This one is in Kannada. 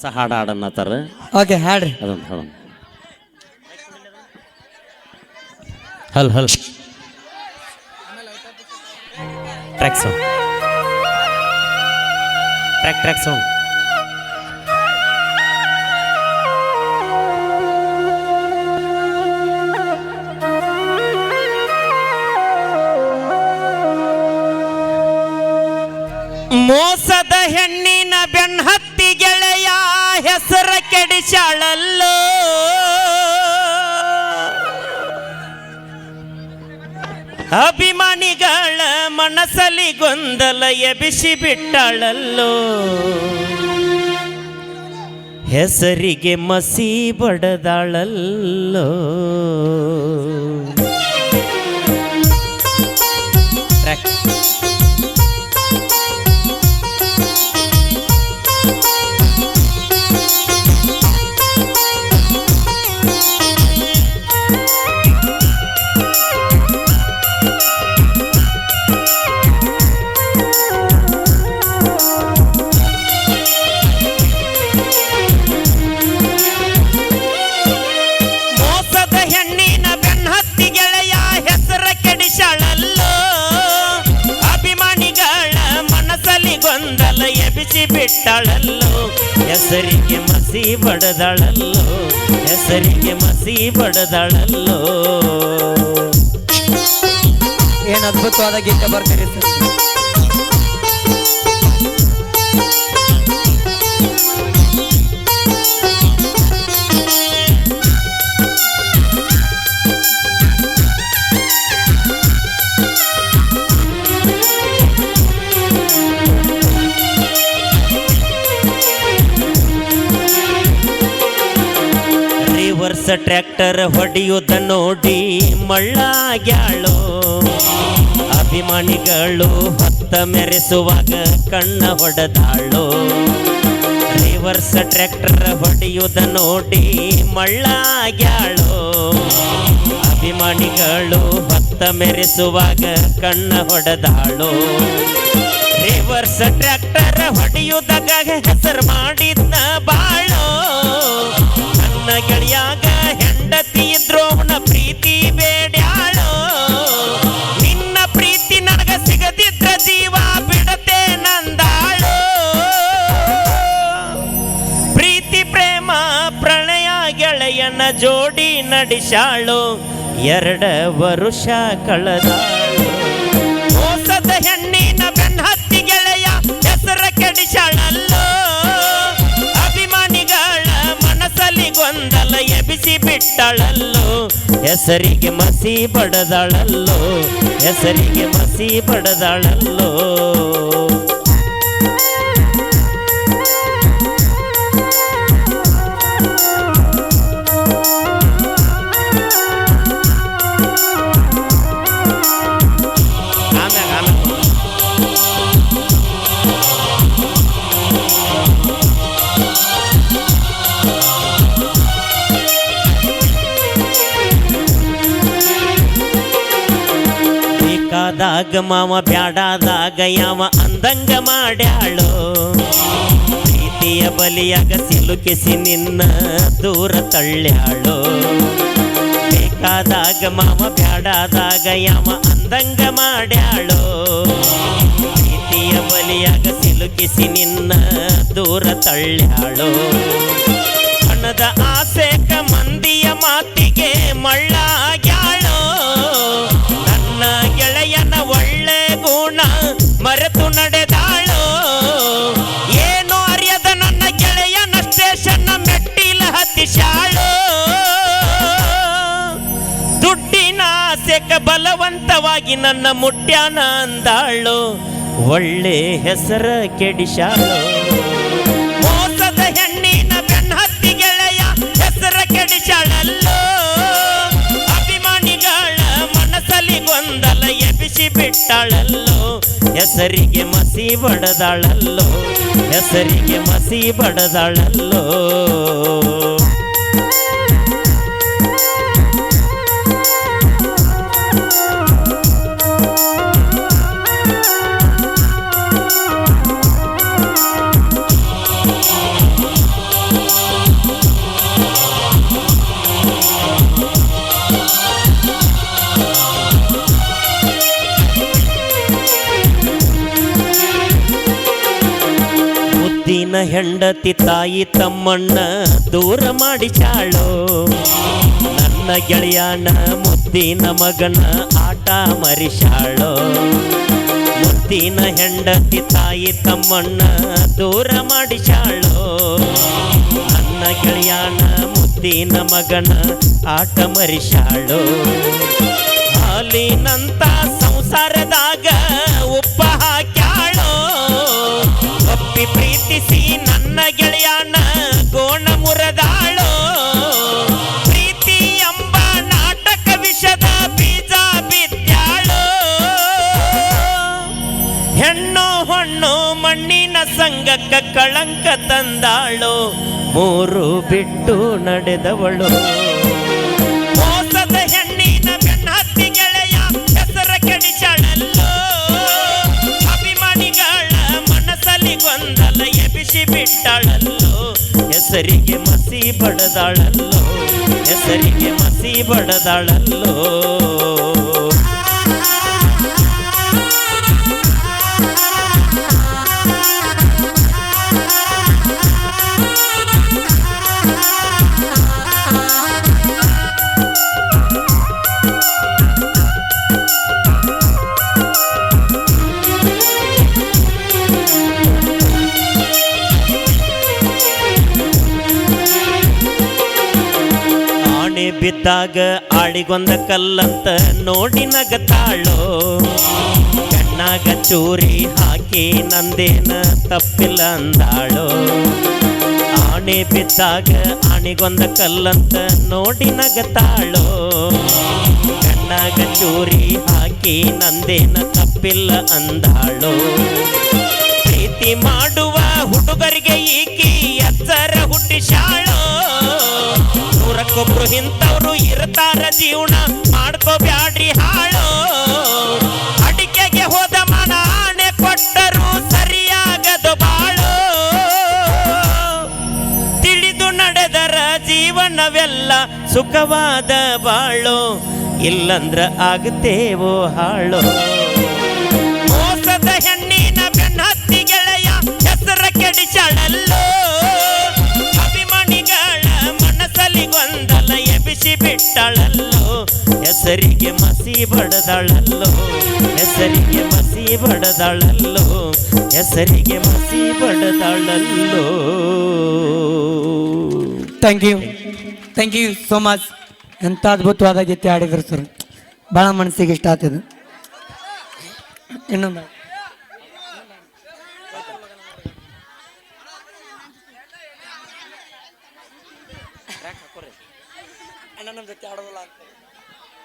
ಹಾಡು ಹಾಡನ್ನತ್ತಾರ ಓಕೆ ಹಾಡ್ರಿ. ಅದೊಂದು ಹಾಡು ಹಲ್ ಹಲ್ ಟ್ರ್ಯಾಕ್ ಸೌಂಡ್ ಟ್ರ್ಯಾಕ್ ಸೌಂಡ್ ಮೋಸದ ಹೆಣ್ಣಿನ ಬೆನ್ನತ್ತಿ ಗೆಳೆಯ ಹೆಸರ ಕೆಡಿಸಾಳಲ್ಲೋ ಅಭಿಮಾನಿಗಳ ಮನಸ್ಸಲ್ಲಿ ಗೊಂದಲ ಎಬಿಸಿ ಬಿಟ್ಟಾಳಲ್ಲೋ ಹೆಸರಿಗೆ ಮಸಿ ಬಡದಾಳಲ್ಲೋ ಬಿಟ್ಟಾಳಲ್ಲೋ ಹೆಸರಿಗೆ ಮಸಿ ಬಡದಾಳಲ್ಲೋ ಹೆಸರಿಗೆ ಮಸಿ ಬಡದಾಳಲ್ಲೋ. ಏನು ಅದ್ಭುತವಾದ ಗೀತೆ ಬರ್ತೀರಿ ಸರ್. ವರ್ಷ ಟ್ರ್ಯಾಕ್ಟರ್ ಹೊಡೆಯುವುದ ನೋಡಿ ಮಳ್ಳಾಗ್ಯಾಳೋ ಅಭಿಮಾನಿಗಳು ಹೊತ್ತ ಮೆರೆಸುವಾಗ ಕಣ್ಣ ಹೊಡೆದಾಳೋ. ರಿವರ್ಸ್ ಟ್ರ್ಯಾಕ್ಟರ್ ಹೊಡೆಯುವುದ ನೋಡಿ ಮಳ್ಳಾಗ್ಯಾಳೋ ಅಭಿಮಾನಿಗಳು ಹೊತ್ತ ಮೆರೆಸುವಾಗ ಕಣ್ಣ ಹೊಡೆದಾಳೋ. ರಿವರ್ಸ್ ಟ್ರ್ಯಾಕ್ಟರ್ ಹೊಡೆಯುವುದಾಗ ಹೆಸರು ಮಾಡಿದ್ನ ಬಾಳೋ ನನ್ನ ಗೆಳೆಯಾಗ ಹೆಂಡತಿ ಇದ್ರು ಅವನ ಪ್ರೀತಿ ಬೇಡ್ಯಾಳೋ. ನಿನ್ನ ಪ್ರೀತಿ ನನಗ ಸಿಗದಿದ್ರ ಜೀವ ಬಿಡತೆ ನಂದಾಳೋ. ಪ್ರೀತಿ ಪ್ರೇಮ ಪ್ರಣಯ ಗೆಳೆಯನ ಜೋಡಿ ನಡೆಸಾಳೋ 2 ವರುಷ ಕಳೆದಾಳೋ. ಮೋಸದ ಹೆಣ್ಣಿನ ಬೆನ್ನತ್ತಿ ಗೆಳೆಯ ಹೆಸರ ಕೆಡಿಸಾಳಲ್ಲೋ ಅಭಿಮಾನಿಗಳ ಮನಸ್ಸಲ್ಲಿ ಗೊಂದಲ ಎಬಿಸಿ ಬಿಟ್ಟಾಳಲ್ಲೋ ಹೆಸರಿಗೆ ಮಸಿ ಬಡದಾಳಲ್ಲೋ ಹೆಸರಿಗೆ ಮಸಿ ಬಡದಾಳಲ್ಲೋ. ಬೇಕಾದಾಗ ಮಾವ ಬ್ಯಾಡಾದಾಗ ಯಾವ ಅಂದಂಗ ಮಾಡ್ಯಾಳೋ. ಪ್ರೀತಿಯ ಬಲಿಯಾಗ ಸಿಲುಕಿಸಿ ನಿನ್ನ ದೂರ ತಳ್ಳ್ಯಾಳೋ. ಬೇಕಾದಾಗ ಮಾವ ಬ್ಯಾಡಾದಾಗ ಯಾವ ಅಂದಂಗ ಮಾಡ್ಯಾಳೋ. ಪ್ರೀತಿಯ ಬಲಿಯಾಗ ಸಿಲುಕಿಸಿ ನಿನ್ನ ದೂರ ತಳ್ಳ್ಯಾಳೋ. ಹಣದ ಆಸೆಕ ಮಂದಿಯ ಮಾತಿಗೆ ಮಳ್ಳಾಗ್ಯಾಳೋ. ನನ್ನ ಗೆಳೆಯನ ಒಳ್ಳೆ ಗುಣ ಮರೆತು ನಡೆದಾಳೋ. ಏನು ಅರಿಯದ ನನ್ನ ಗೆಳೆಯನ ಸ್ಟೇಷನ್ ಮೆಟ್ಟಿಲ ಹತ್ತಿಸಾಳೋ. ದುಡ್ಡಿನ ಆಸೆಕ ಬಲವಂತವಾಗಿ ನನ್ನ ಮುಟ್ಯಾನ ಅಂದಾಳೋ. ಒಳ್ಳೆ ಹೆಸರ ಕೆಡಿಸಾಳೋ. ಮೋಸದ ಹೆಣ್ಣಿನ ಬೆನ್ನತ್ತಿ ಗೆಳೆಯ ಹೆಸರ ಕೆಡಿಸಾಳಲ್ಲೋ ಅಭಿಮಾನಿಗಳ ಮನಸ್ಸಲ್ಲಿ ಗೊಂದಲ ಎಬಿಸಿ ಬಿಟ್ಟಾಳಲ್ಲೋ ಹೆಸರಿಗೆ ಮಸಿ ಬಡದಾಳಲ್ಲೋ ಹೆಸರಿಗೆ ಮಸಿ ಬಡದಾಳಲ್ಲೋ. ಮುದ್ದಿನ ಹೆಂಡತಿ ತಾಯಿ ತಮ್ಮಣ್ಣ ದೂರ ಮಾಡಿಸಾಳೋ ನನ್ನ ಗೆಳೆಯನ ಮುದ್ದಿನ ಮಗನ ಆಟ ಮರಿಸಾಳೋ ಮುದ್ದಿನ ಹೆಂಡತಿ ತಾಯಿ ತಮ್ಮಣ್ಣ ದೂರ ಮಾಡಿಸಾಳೋ ನನ್ನ ಗೆಳೆಯನ ಮುದ್ದಿನ ಮಗನ ಆಟ ಮರಿಸಾಳೋ ಹಾಲಿನಂತ ಸಂಸಾರದಾಗ ಉಪ್ಪ ಹಾಕ್ಯಾಳೋ ಒಪ್ಪಿ ಪ್ರೀತಿಸಿ ನನ್ನ ಗೆಳೆಯನ ಗೋಣ ಮುರದಾಳೋ ಪ್ರೀತಿ ಎಂಬ ನಾಟಕ ವಿಷದ ಬೀಜ ಬಿತ್ಯಾಳೋ ಹೆಣ್ಣು ಹೊಣ್ಣು ಮಣ್ಣಿನ ಸಂಗಕ್ಕ ಕಳಂಕ ತಂದಾಳೋ ಮೂರು ಬಿಟ್ಟು ನಡೆದವಳು ಮೋಸದ ಹೆಣ್ಣಿನ ಬೆನ್ನತ್ತಿ ಗೆಳೆಯ ಹೆಸರ ಕೆಡಿಸಳಲ್ಲೋ ಅಭಿಮಾನಿಗಳ ಮನಸ್ಸಲ್ಲಿ ಗೊಂದಲ ಎಬಿಸಿ ಬಿಟ್ಟಾಳಲ್ಲೋ ಹೆಸರಿಗೆ ಮಸಿ ಬಡದಾಳಲ್ಲೋ ಹೆಸರಿಗೆ ಮಸಿ ಬಡದಾಳಲ್ಲೋ ಬಿದ್ದಾಗ ಆಳಿಗೊಂದ ಕಲ್ಲಂತ ನೋಡಿ ನಗತಾಳೋ ಕಣ್ಣಾಗ ಚೂರಿ ಹಾಕಿ ನಂದೇನ ತಪ್ಪಿಲ್ಲ ಅಂದಾಳೋ ಆಣೆ ಬಿದ್ದಾಗ ಆಣಿಗೊಂದ ಕಲ್ಲಂತ ನೋಡಿ ನಗತಾಳೋ ಕಣ್ಣಾಗ ಚೂರಿ ಹಾಕಿ ನಂದೇನ ತಪ್ಪಿಲ್ಲ ಅಂದಾಳೋ ಪ್ರೀತಿ ಮಾಡುವ ಹುಡುಗರಿಗೆ ಈಕಿ ಎಚ್ಚರ ಹುಟ್ಟಿಸಾಳೋ ನೂರಕ್ಕೊಬ್ರು ಇಂಥವ್ರು ಇರ್ತಾರ ಜೀವನ ಮಾಡ್ಕೋಬ್ಯಾಡ್ರಿ ಹಾಳೋ ಅಡಿಕೆಗೆ ಹೋದ ಮನ ಆಣೆ ಕೊಟ್ಟರು ಸರಿಯಾಗದು ಬಾಳೋ ತಿಳಿದು ನಡೆದರ ಜೀವನವೆಲ್ಲ ಸುಖವಾದ ಬಾಳೋ ಇಲ್ಲಂದ್ರ ಆಗುತ್ತೇವೋ ಹಾಳೋ ಮೋಸದ ಹೆಣ್ಣಿನ ಬೆನ್ನತ್ತಿ ಗೆಳೆಯ ಹೆಸರ ಕೆಡಿಸಳಲ್ಲೋ ಗೊಂದಲ ಎಬಿಸಿ ಬಿಟ್ಟಾಳಲ್ಲೋ ಹೆಸರಿಗೆ ಮಸಿ ಬಡದಾಳಲ್ಲೋ ಹೆಸರಿಗೆ ಮಸಿ ಬಡದಾಳಲ್ಲೋ ಹೆಸರಿಗೆ ಮಸಿ ಬಡದಾಳಲ್ಲೋ ಥ್ಯಾಂಕ್ ಯು ಸೋ ಮಚ್. ಎಂಥ ಅದ್ಭುತವಾದ ಗೀತೆ ಆಡಿದ್ರು ಸರ್, ಭಾಳ ಮನಸ್ಸಿಗೆ ಇಷ್ಟ ಆಗ್ತದೆ. ಇನ್ನೊಂದು ಅಣ್ಣ ನಮ್ಮ ಜೊತೆ ಆಡೋದಿಲ್ಲ ಅಂತ